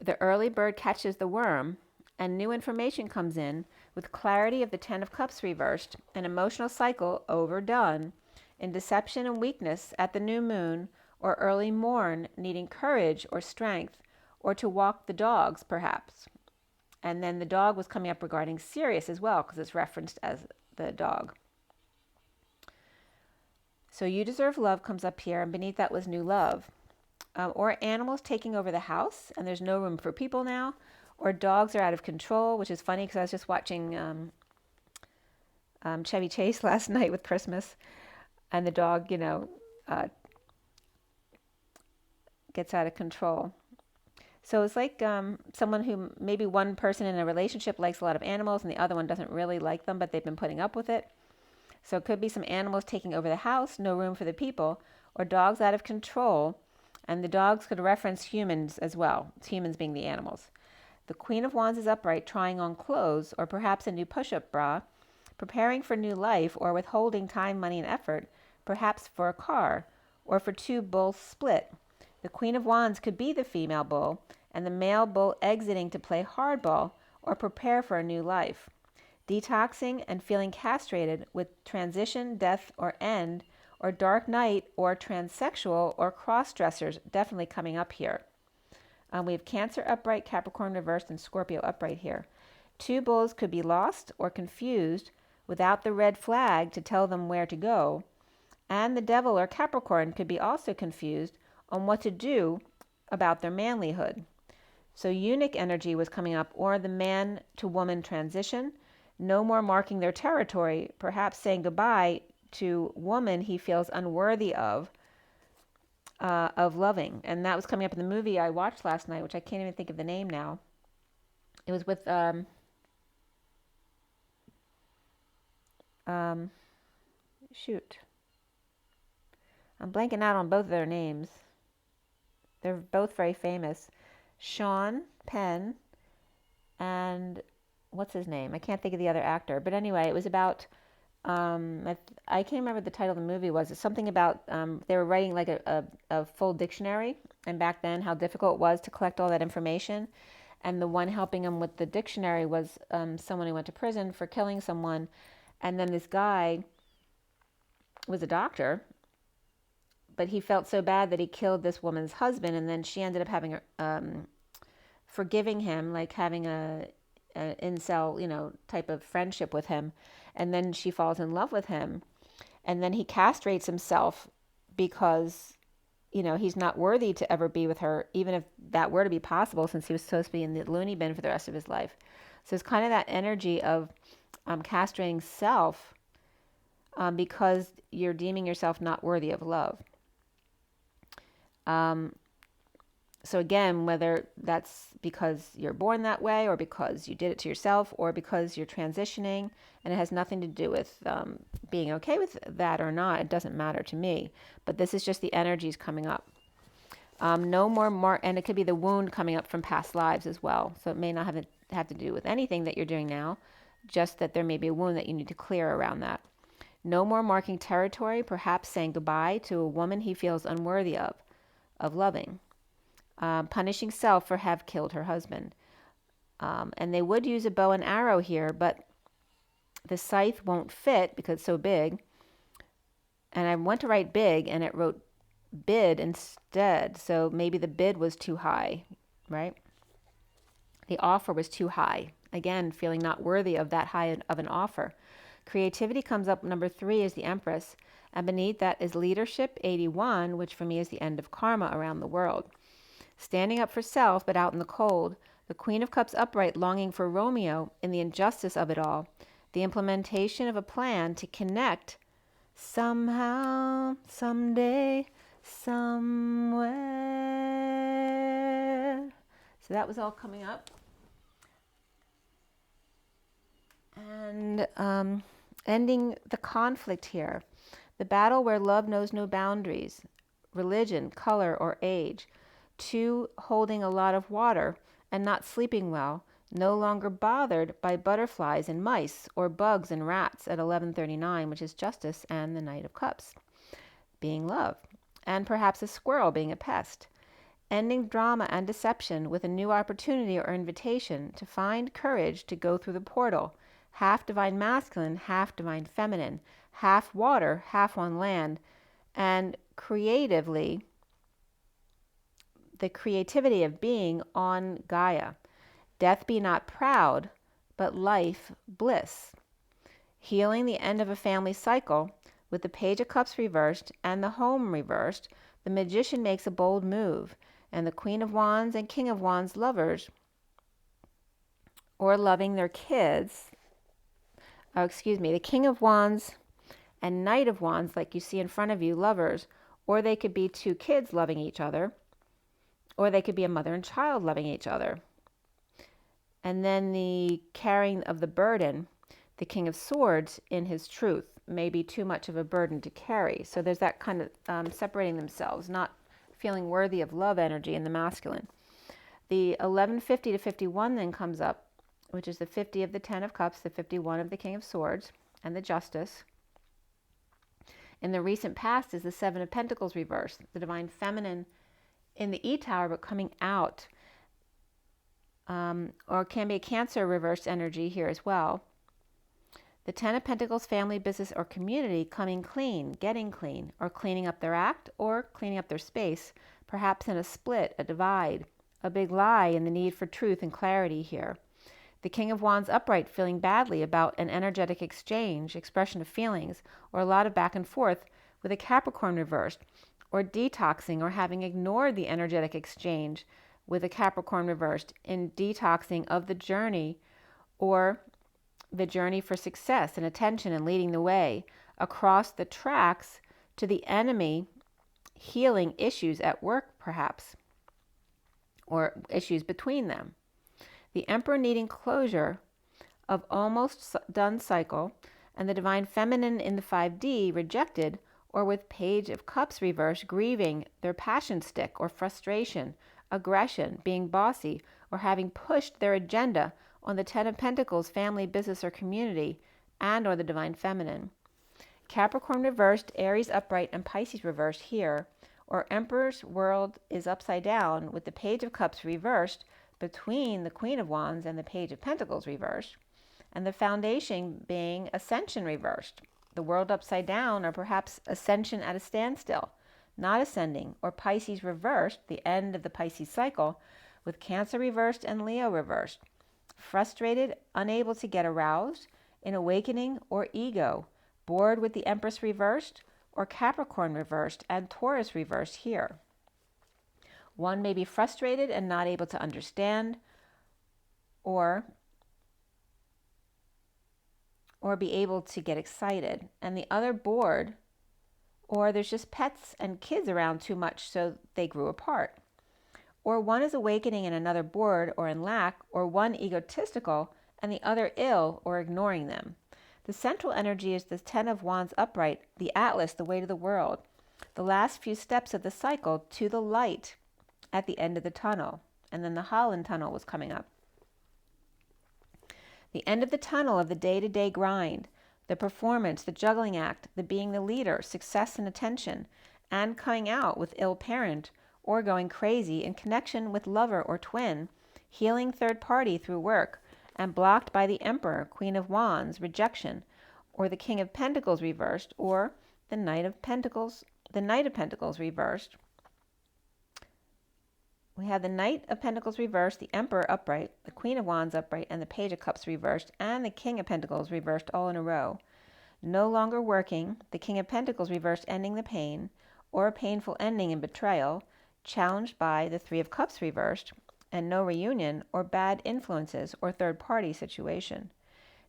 The early bird catches the worm, and new information comes in with clarity of the 10 of Cups reversed, an emotional cycle overdone, in deception and weakness at the new moon or early morn, needing courage or strength, or to walk the dogs perhaps. And then the dog was coming up regarding Sirius as well, because it's referenced as the dog. So you deserve love comes up here, and beneath that was new love. Or animals taking over the house, and there's no room for people now. Or dogs are out of control, which is funny because I was just watching Chevy Chase last night with Christmas, and the dog, gets out of control. So it's like someone who, maybe one person in a relationship likes a lot of animals and the other one doesn't really like them, but they've been putting up with it. So it could be some animals taking over the house, no room for the people, or dogs out of control. And the dogs could reference humans as well, humans being the animals. The Queen of Wands is upright, trying on clothes, or perhaps a new push-up bra, preparing for new life, or withholding time, money, and effort, perhaps for a car, or for two bulls split. The Queen of Wands could be the female bull, and the male bull exiting to play hardball, or prepare for a new life. Detoxing and feeling castrated with transition, death, or end, or dark night, or transsexual, or cross-dressers definitely coming up here. We have Cancer upright, Capricorn reversed, and Scorpio upright here. Two bulls could be lost or confused without the red flag to tell them where to go. And the Devil or Capricorn could be also confused on what to do about their manlyhood. So eunuch energy was coming up, or the man to woman transition. No more marking their territory, perhaps saying goodbye to woman he feels unworthy of loving. And that was coming up in the movie I watched last night, which I can't even think of the name now. It was with shoot, I'm blanking out on both of their names. They're both very famous. Sean Penn and what's his name? I can't think of the other actor. But anyway, it was about I can't remember what the title of the movie was. It's something about they were writing like a full dictionary, and back then how difficult it was to collect all that information. And the one helping him with the dictionary was someone who went to prison for killing someone. And then this guy was a doctor, but he felt so bad that he killed this woman's husband, and then she ended up having forgiving him, like having a incel, type of friendship with him. And then she falls in love with him, and then he castrates himself because, he's not worthy to ever be with her, even if that were to be possible, since he was supposed to be in the loony bin for the rest of his life. So it's kind of that energy of castrating self because you're deeming yourself not worthy of love. So again, whether that's because you're born that way, or because you did it to yourself, or because you're transitioning, and it has nothing to do with being okay with that or not, it doesn't matter to me. But this is just the energies coming up. No more and it could be the wound coming up from past lives as well. So it may not have to do with anything that you're doing now, just that there may be a wound that you need to clear around that. No more marking territory, perhaps saying goodbye to a woman he feels unworthy of loving. Punishing self for have killed her husband. And they would use a bow and arrow here, but the scythe won't fit because it's so big. And I went to write big, and it wrote bid instead. So maybe the bid was too high, right? The offer was too high. Again, feeling not worthy of that high of an offer. Creativity comes up. Number 3 is the Empress. And beneath that is leadership, 81, which for me is the end of karma around the world. Standing up for self, but out in the cold. The Queen of Cups upright, longing for Romeo in the injustice of it all. The implementation of a plan to connect somehow, someday, somewhere. So that was all coming up. And ending the conflict here. The battle where love knows no boundaries, religion, color, or age. 2, holding a lot of water and not sleeping well, no longer bothered by butterflies and mice or bugs and rats at 11:39, which is justice, and the Knight of Cups being love, and perhaps a squirrel being a pest. Ending drama and deception with a new opportunity or invitation to find courage to go through the portal, half divine masculine, half divine feminine, half water, half on land, and creatively, the creativity of being on Gaia. Death be not proud, but life bliss. Healing the end of a family cycle with the Page of Cups reversed and the home reversed. The Magician makes a bold move, and the Queen of Wands and King of Wands lovers, or loving their kids, the King of Wands and Knight of Wands, like you see in front of you, lovers, or they could be 2 kids loving each other, or they could be a mother and child loving each other. And then the carrying of the burden, the King of Swords in his truth. may be too much of a burden to carry. So there's that kind of separating themselves, not feeling worthy of love energy in the masculine. The 1150 to 51 then comes up, which is the 50 of the 10 of Cups, the 51 of the King of Swords, and the Justice. In the recent past is the 7 of Pentacles reversed, the Divine Feminine in the E Tower, but coming out. Or can be a Cancer reversed energy here as well. The 10 of Pentacles, family, business, or community, coming clean, getting clean, or cleaning up their act, or cleaning up their space, perhaps in a split, a divide, a big lie, and the need for truth and clarity here. The King of Wands upright, feeling badly about an energetic exchange, expression of feelings, or a lot of back and forth with a Capricorn reversed, or detoxing, or having ignored the energetic exchange with a Capricorn reversed in detoxing of the journey, or the journey for success and attention and leading the way across the tracks to the enemy, healing issues at work perhaps, or issues between them. The Emperor needing closure of almost done cycle, and the Divine Feminine in the 5D rejected, or with Page of Cups reversed, grieving their passion stick or frustration, aggression, being bossy, or having pushed their agenda on the 10 of Pentacles, family, business, or community, and or the Divine Feminine. Capricorn reversed, Aries upright, and Pisces reversed here, or Emperor's world is upside down with the Page of Cups reversed between the Queen of Wands and the Page of Pentacles reversed, and the foundation being Ascension reversed, the world upside down, or perhaps Ascension at a standstill, not ascending, or Pisces reversed, the end of the Pisces cycle, with Cancer reversed and Leo reversed. Frustrated, unable to get aroused, in awakening or ego, bored with the Empress reversed, or Capricorn reversed and Taurus reversed here. One may be frustrated and not able to understand, or be able to get excited, and the other bored, or there's just pets and kids around too much, so they grew apart. Or one is awakening and another bored or in lack, or one egotistical and the other ill or ignoring them. The central energy is the 10 of Wands upright, the Atlas, the way to the world, the last few steps of the cycle to the light at the end of the tunnel. And then the Holland tunnel was coming up. The end of the tunnel of the day-to-day grind, the performance, the juggling act, the being the leader, success and attention, and coming out with ill parent, or going crazy in connection with lover or twin, healing third party through work, and blocked by the Emperor, Queen of Wands, rejection, or the King of Pentacles reversed, or the Knight of Pentacles reversed. We have the Knight of Pentacles reversed, the Emperor upright, the Queen of Wands upright, and the Page of Cups reversed, and the King of Pentacles reversed all in a row. No longer working, the King of Pentacles reversed, ending the pain, or a painful ending in betrayal, challenged by the Three of Cups reversed, and no reunion, or bad influences, or third-party situation.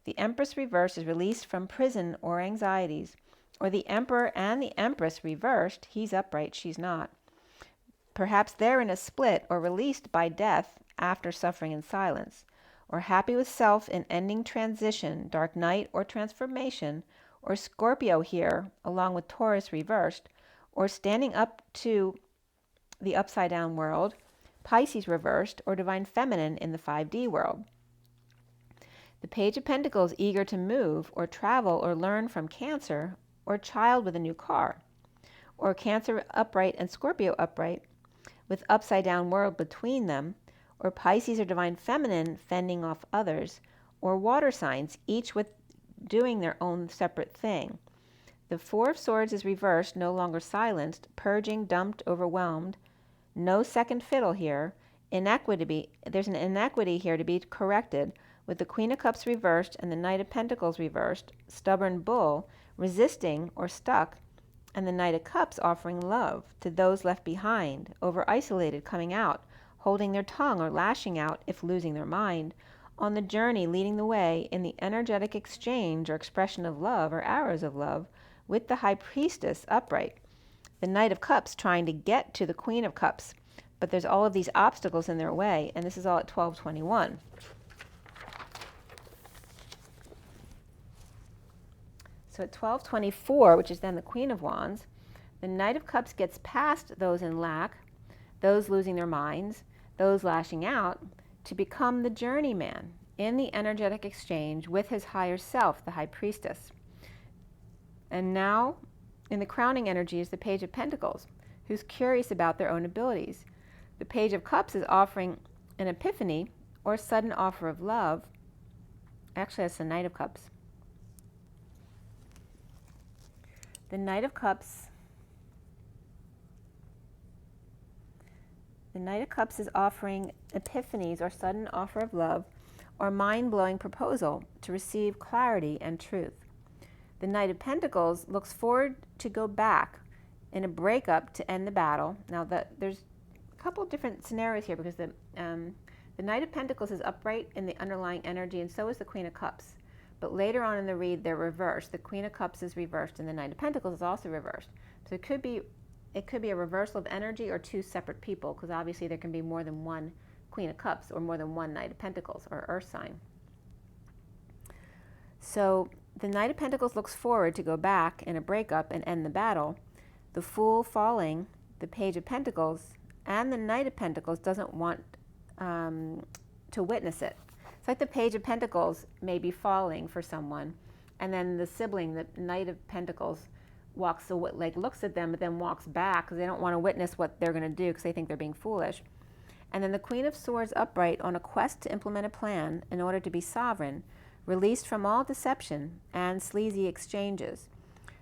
The Empress reversed is released from prison or anxieties, or the Emperor and the Empress reversed, he's upright, she's not. Perhaps they're in a split or released by death after suffering in silence, or happy with self in ending transition, dark night or transformation, or Scorpio here, along with Taurus reversed, or standing up to the upside down world, Pisces reversed, or Divine Feminine in the 5D world. The Page of Pentacles eager to move or travel or learn from Cancer, or child with a new car, or Cancer upright and Scorpio upright with upside down world between them, or Pisces or Divine Feminine fending off others, or water signs, each with doing their own separate thing. The Four of Swords is reversed, no longer silenced, purging, dumped, overwhelmed. No second fiddle here. There's an inequity here to be corrected, with the Queen of Cups reversed and the Knight of Pentacles reversed, stubborn bull, resisting or stuck, and the Knight of Cups offering love to those left behind, over-isolated, coming out, holding their tongue or lashing out if losing their mind, on the journey leading the way in the energetic exchange or expression of love or arrows of love with the High Priestess upright. The Knight of Cups trying to get to the Queen of Cups, but there's all of these obstacles in their way, and this is all at 12:21. So at 1224, which is then the Queen of Wands, the Knight of Cups gets past those in lack, those losing their minds, those lashing out, to become the journeyman in the energetic exchange with his higher self, the High Priestess. And now, in the crowning energy is the Page of Pentacles, who's curious about their own abilities. The Page of Cups is offering an epiphany or sudden offer of love. Actually, that's the Knight of Cups. The Knight of Cups. The Knight of Cups is offering epiphanies or sudden offer of love or mind-blowing proposal to receive clarity and truth. The Knight of Pentacles looks forward to go back in a breakup to end the battle. Now, there's a couple of different scenarios here because the Knight of Pentacles is upright in the underlying energy, and so is the Queen of Cups. But later on in the read, they're reversed. The Queen of Cups is reversed, and the Knight of Pentacles is also reversed. So it could be a reversal of energy or two separate people, because obviously there can be more than one Queen of Cups or more than one Knight of Pentacles or Earth sign. So the Knight of Pentacles looks forward to go back in a breakup and end the battle. The Fool falling, the Page of Pentacles, and the Knight of Pentacles doesn't want to witness it. It's like the Page of Pentacles may be falling for someone, and then the sibling, the Knight of Pentacles, walks away, like looks at them, but then walks back because they don't want to witness what they're going to do because they think they're being foolish. And then the Queen of Swords upright on a quest to implement a plan in order to be sovereign, released from all deception and sleazy exchanges.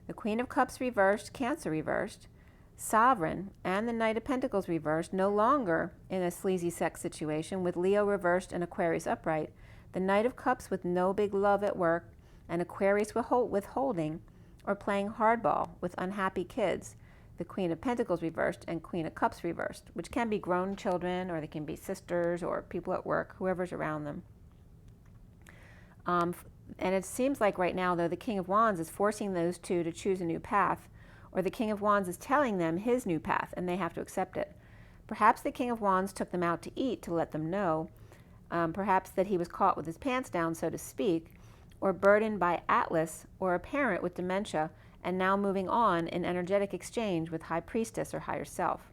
The Queen of Cups reversed, Cancer reversed, sovereign, and the Knight of Pentacles reversed, no longer in a sleazy sex situation with Leo reversed and Aquarius upright. The Knight of Cups with no big love at work and Aquarius withholding or playing hardball with unhappy kids. The Queen of Pentacles reversed and Queen of Cups reversed, which can be grown children or they can be sisters or people at work, whoever's around them. And it seems like right now, though, the King of Wands is forcing those two to choose a new path, or the King of Wands is telling them his new path and they have to accept it. Perhaps the King of Wands took them out to eat to let them know, perhaps that he was caught with his pants down, so to speak, or burdened by Atlas or a parent with dementia and now moving on in energetic exchange with High Priestess or higher self.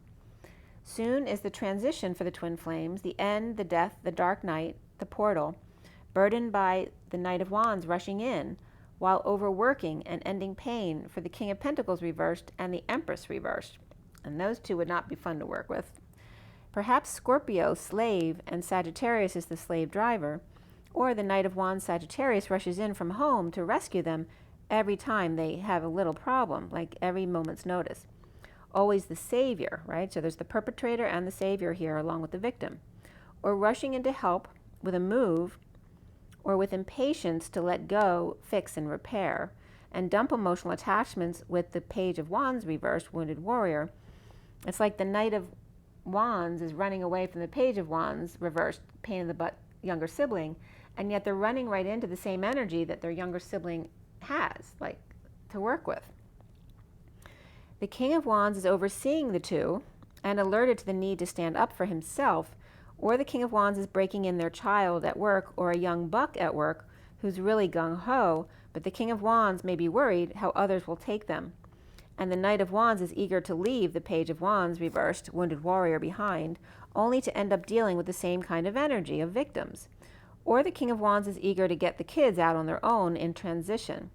Soon is the transition for the twin flames, the end, the death, the dark night, the portal, burdened by the Knight of Wands rushing in, while overworking and ending pain for the King of Pentacles reversed and the Empress reversed. And those two would not be fun to work with. Perhaps Scorpio, slave, and Sagittarius is the slave driver, or the Knight of Wands Sagittarius rushes in from home to rescue them every time they have a little problem, like every moment's notice. Always the savior, right? So there's the perpetrator and the savior here along with the victim. Or rushing in to help with a move or with impatience to let go, fix, and repair, and dump emotional attachments with the Page of Wands reversed, wounded warrior. It's like the Knight of Wands is running away from the Page of Wands reversed, pain in the butt younger sibling, and yet they're running right into the same energy that their younger sibling has, like, to work with. The King of Wands is overseeing the two and alerted to the need to stand up for himself, or the King of Wands is breaking in their child at work or a young buck at work who's really gung-ho, but the King of Wands may be worried how others will take them. And the Knight of Wands is eager to leave the Page of Wands reversed, wounded warrior behind, only to end up dealing with the same kind of energy of victims. Or the King of Wands is eager to get the kids out on their own in transition.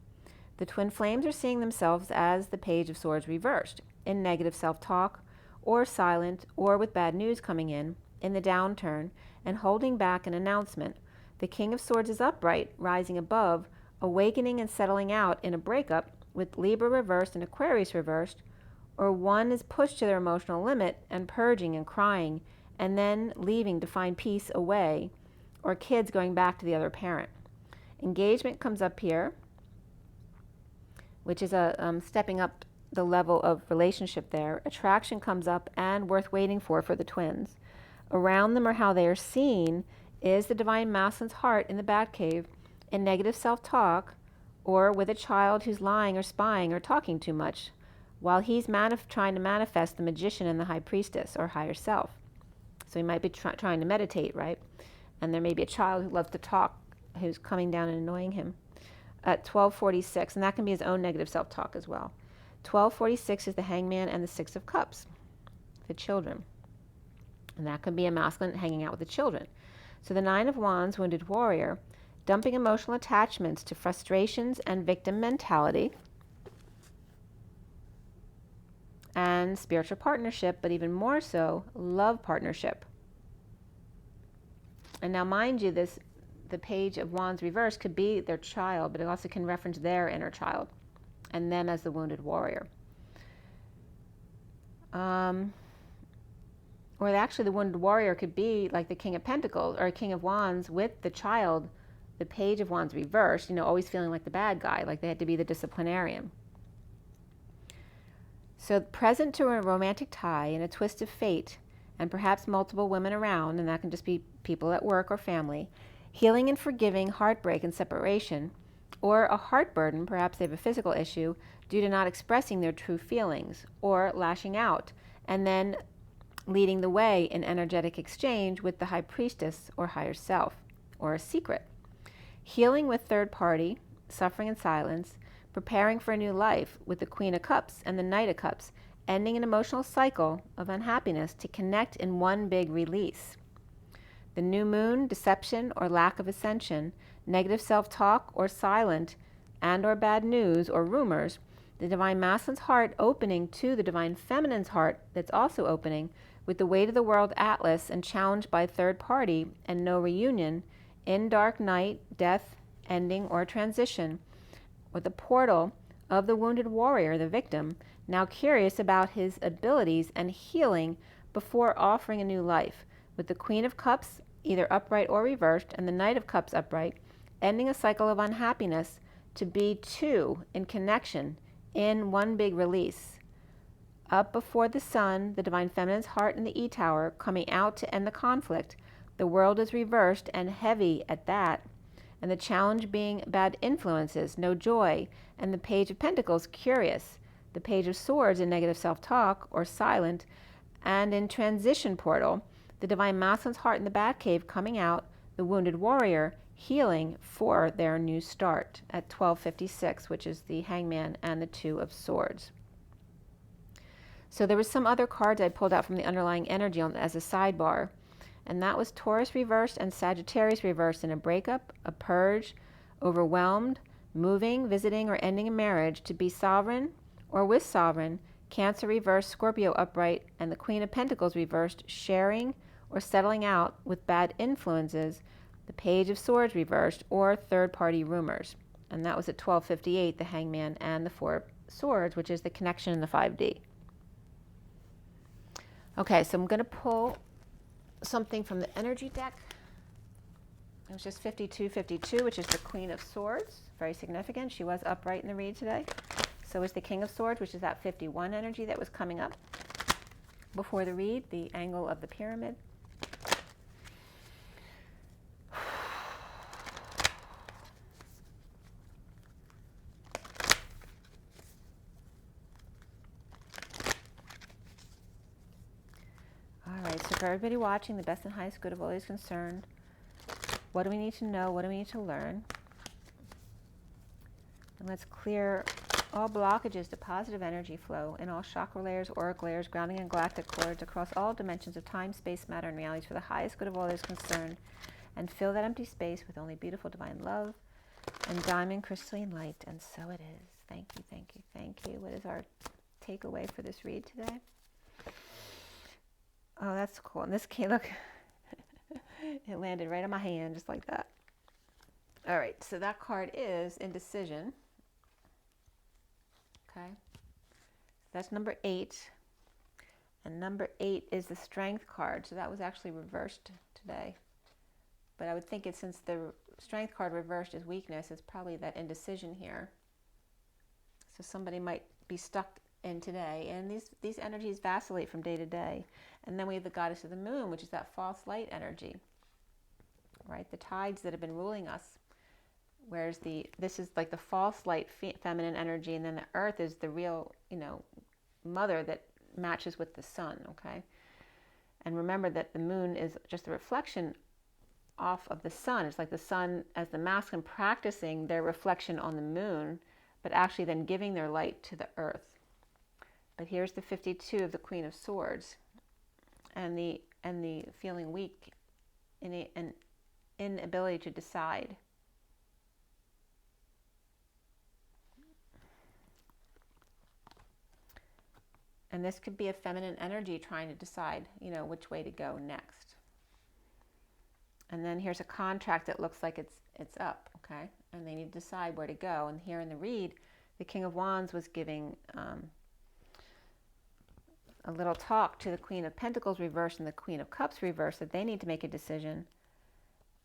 The twin flames are seeing themselves as the Page of Swords reversed, in negative self-talk, or silent, or with bad news coming in the downturn, and holding back an announcement. The King of Swords is upright, rising above, awakening and settling out in a breakup with Libra reversed and Aquarius reversed, or one is pushed to their emotional limit and purging and crying, and then leaving to find peace away, or kids going back to the other parent. Engagement comes up here, which is a stepping up the level of relationship there. Attraction comes up and worth waiting for the twins. Around them or how they are seen is the Divine Masculine's heart in the Batcave, in negative self-talk, or with a child who's lying or spying or talking too much, while he's trying to manifest the Magician and the High Priestess or higher self. So he might be trying to meditate, right? And there may be a child who loves to talk who's coming down and annoying him. at 1246, and that can be his own negative self-talk as well. 1246 is the Hangman and the Six of Cups, the children. And that could be a masculine hanging out with the children. So the Nine of Wands, Wounded Warrior, dumping emotional attachments to frustrations and victim mentality and spiritual partnership, but even more so, love partnership. And now mind you, the Page of Wands reverse could be their child, but it also can reference their inner child and them as the wounded warrior. Or actually the wounded warrior could be like the King of Pentacles or King of Wands with the child, the Page of Wands reversed, you know, always feeling like the bad guy, like they had to be the disciplinarian. So present to a romantic tie and a twist of fate, and perhaps multiple women around, and that can just be people at work or family, healing and forgiving heartbreak and separation, or a heart burden, perhaps they have a physical issue due to not expressing their true feelings, or lashing out, and then leading the way in energetic exchange with the High Priestess or higher self, or a secret. Healing with third party, suffering in silence, preparing for a new life with the Queen of Cups and the Knight of Cups, ending an emotional cycle of unhappiness to connect in one big release. The new moon, deception or lack of ascension, negative self-talk or silent and or bad news or rumors, the Divine Masculine's heart opening to the Divine Feminine's heart that's also opening with the Weight of the World Atlas and challenged by third party and no reunion, in dark night, death, ending or transition, with the portal of the wounded warrior, the victim, now curious about his abilities and healing before offering a new life, with the Queen of Cups either upright or reversed and the Knight of Cups upright, ending a cycle of unhappiness to be two in connection in one big release. Up before the sun, the Divine Feminine's heart in the E-Tower coming out to end the conflict. The world is reversed and heavy at that. And the challenge being bad influences, no joy, and the Page of Pentacles curious. The Page of Swords in negative self-talk or silent, and in transition portal, the Divine Masculine's heart in the Batcave coming out, the wounded warrior healing for their new start at 1256, which is the Hangman and the Two of Swords. So there was some other cards I pulled out from the underlying energy as a sidebar, and that was Taurus reversed and Sagittarius reversed in a breakup, a purge, overwhelmed, moving, visiting, or ending a marriage to be sovereign or with sovereign, Cancer reversed, Scorpio upright, and the Queen of Pentacles reversed, sharing or settling out with bad influences, the Page of Swords reversed, or third-party rumors. And that was at 1258, the Hangman and the Four of Swords, which is the connection in the 5D. Okay, so I'm going to pull something from the energy deck. It was just 5252, which is the Queen of Swords. Very significant. She was upright in the read today. So is the King of Swords, which is that 51 energy that was coming up before the read, the angle of the pyramid. All right, so for everybody watching, the best and highest good of all is concerned. What do we need to know? What do we need to learn? And let's clear all blockages to positive energy flow in all chakra layers, auric layers, grounding and galactic cords across all dimensions of time, space, matter, and realities for the highest good of all that is concerned. And fill that empty space with only beautiful divine love and diamond crystalline light. And so it is. Thank you, thank you, thank you. What is our takeaway for this read today? Oh, that's cool. And this came, look, it landed right on my hand just like that. All right, so that card is Indecision. Okay, that's number 8. And number 8 is the Strength card. So that was actually reversed today. But I would think it's, since the Strength card reversed is weakness, it's probably that indecision here. So somebody might be stuck in today. And these energies vacillate from day to day. And then we have the Goddess of the Moon, which is that false light energy, right? The tides that have been ruling us. Whereas this is like the false light feminine energy, and then the earth is the real, mother that matches with the sun, okay? And remember that the moon is just a reflection off of the sun. It's like the sun as the masculine practicing their reflection on the moon, but actually then giving their light to the earth. But here's the 52 of the Queen of Swords, and the feeling weak, an inability to decide. And this could be a feminine energy trying to decide, you know, which way to go next. And then here's a contract that looks like it's up, okay? And they need to decide where to go. And here in the read, the King of Wands was giving a little talk to the Queen of Pentacles reversed and the Queen of Cups reversed that they need to make a decision.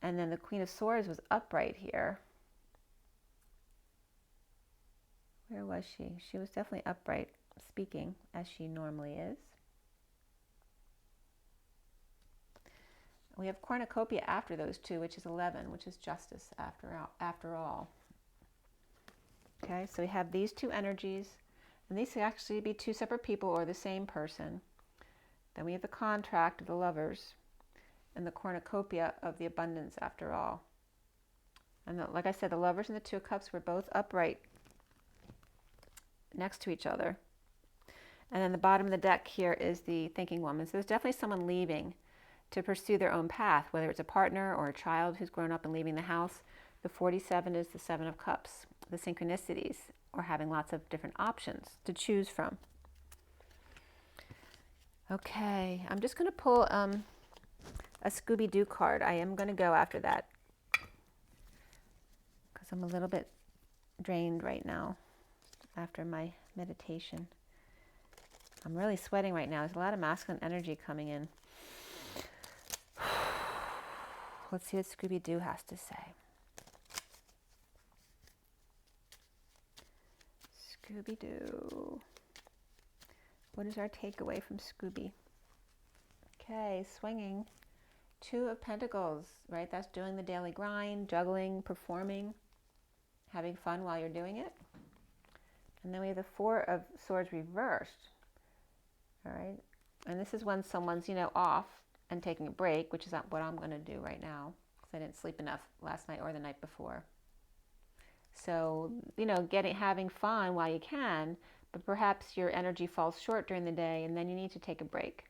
And then the Queen of Swords was upright here. Where was she? She was definitely upright, speaking as she normally is. We have cornucopia after those two, which is 11, which is justice after all. Okay, so we have these two energies, and these could actually be two separate people or the same person. Then we have the contract of the Lovers and the cornucopia of the abundance after all. And like I said, the Lovers and the Two of Cups were both upright next to each other. And then the bottom of the deck here is the Thinking Woman. So there's definitely someone leaving to pursue their own path, whether it's a partner or a child who's grown up and leaving the house. The 47 is the Seven of Cups, the synchronicities, or having lots of different options to choose from. Okay, I'm just going to pull a Scooby-Doo card. I am going to go after that because I'm a little bit drained right now after my meditation. I'm really sweating right now. There's a lot of masculine energy coming in. Let's see what Scooby-Doo has to say. Scooby-Doo. What is our takeaway from Scooby? Okay, swinging. Two of Pentacles, right? That's doing the daily grind, juggling, performing, having fun while you're doing it. And then we have the Four of Swords reversed. All right. And this is when someone's, you know, off and taking a break, which is not what I'm going to do right now because I didn't sleep enough last night or the night before. So, you know, having fun while you can, but perhaps your energy falls short during the day and then you need to take a break.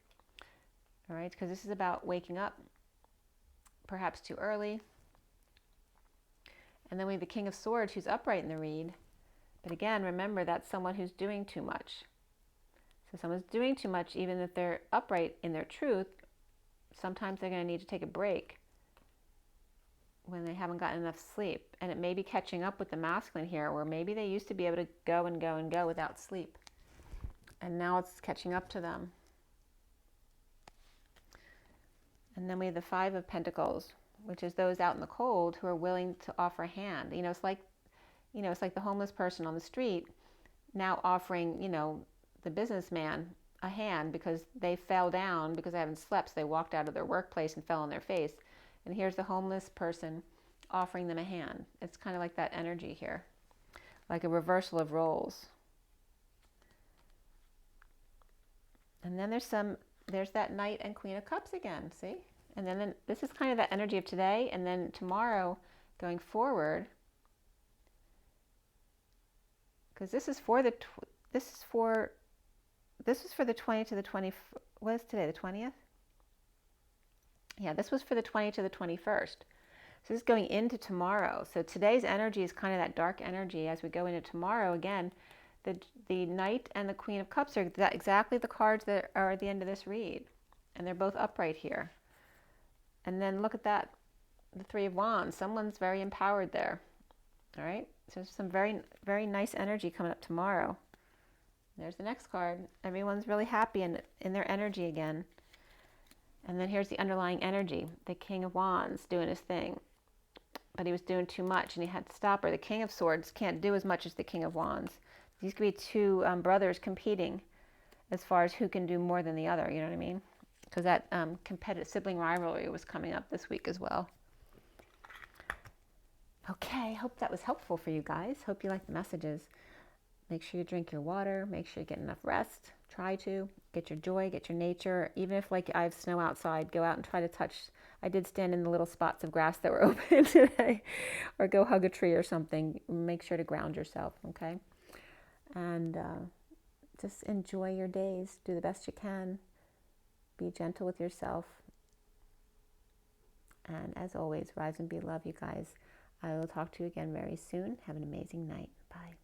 All right, because this is about waking up perhaps too early. And then we have the King of Swords who's upright in the read. But again, remember that's someone who's doing too much. So someone's doing too much, even if they're upright in their truth, sometimes they're going to need to take a break when they haven't gotten enough sleep. And it may be catching up with the masculine here, where maybe they used to be able to go and go and go without sleep. And now it's catching up to them. And then we have the Five of Pentacles, which is those out in the cold who are willing to offer a hand. It's like the homeless person on the street now offering, the businessman a hand because they fell down because they haven't slept. So they walked out of their workplace and fell on their face. And here's the homeless person offering them a hand. It's kind of like that energy here, like a reversal of roles. And then there's that Knight and Queen of Cups again, see? And then this is kind of that energy of today, and then tomorrow going forward, because this is for the 20 to the 20. What is today? The 20th? Yeah, this was for the 20 to the 21st. So this is going into tomorrow. So today's energy is kind of that dark energy. As we go into tomorrow, again, the Knight and the Queen of Cups are exactly the cards that are at the end of this read. And they're both upright here. And then look at that, the Three of Wands. Someone's very empowered there. All right? So there's some very, very nice energy coming up tomorrow. There's the next card. Everyone's really happy in their energy again. And then here's the underlying energy. The King of Wands doing his thing. But he was doing too much and he had to stop her. The King of Swords can't do as much as the King of Wands. These could be two brothers competing as far as who can do more than the other. You know what I mean? Because that competitive sibling rivalry was coming up this week as well. Okay, hope that was helpful for you guys. Hope you like the messages. Make sure you drink your water. Make sure you get enough rest. Try to get your joy, get your nature. Even if like I have snow outside, go out and try to touch. I did stand in the little spots of grass that were open today, or go hug a tree or something. Make sure to ground yourself, okay? And just enjoy your days. Do the best you can. Be gentle with yourself. And as always, rise and be love, you guys. I will talk to you again very soon. Have an amazing night. Bye.